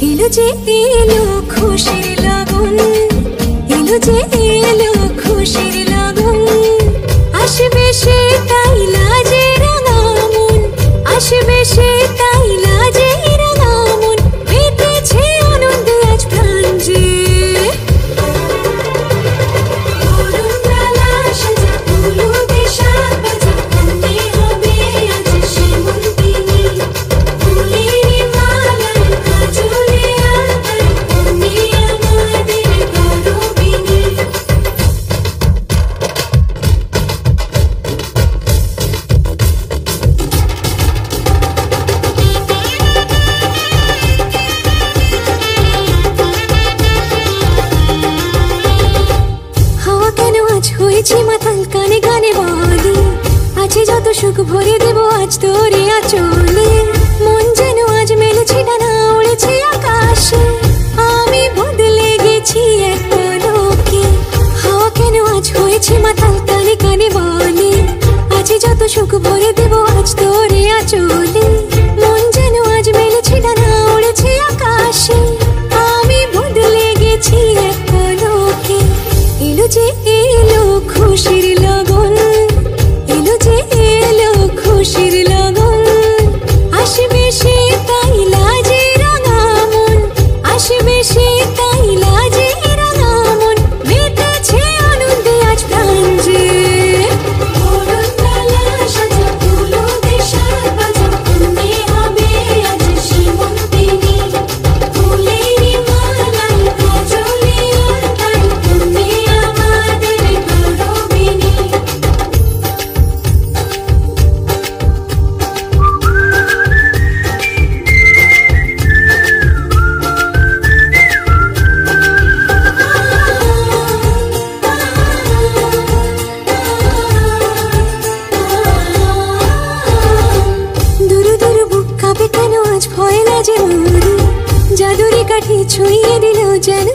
এলো যে এলো খুশির লগন, এলো যে এলো খুশির লগন, আসবে সে তাই লাজে রাঙা মন, আসবে সে তাই লাজে রাঙা মন, মেতেছে আনন্দে আজ প্রাণ যে। হয়েছি মাতাল কানে গানে বলি, আছে যত সুখ ভরে দেব আজ তোরে আঁচলে, মন যেন আজ মেলেছে ডানা উড়েছে আকাশে, আমি বদলে গেছি এক পলকে। হাওয়া কেন আজ হয়েছে মাতাল কানে কানে বলি, আছে যত সুখ ভরে দেব আজ তোরে আঁচলে, মন যেন আজ মেলেছে ডানা উড়েছে আকাশে, আমি বদলে গেছি এক পলকে। এলো যে এলো খুশির লগন, এলো যে এলো খুশির লগন, আসবে সে তাই লাজে রাঙা মন, আসবে সে তাই লাজে রাঙা মন, মেতেছে আনন্দে আজ প্রাণ যে। ভয় লাজে মরি, জাদুরি কাঠি ছুঁয়ে দিল যেন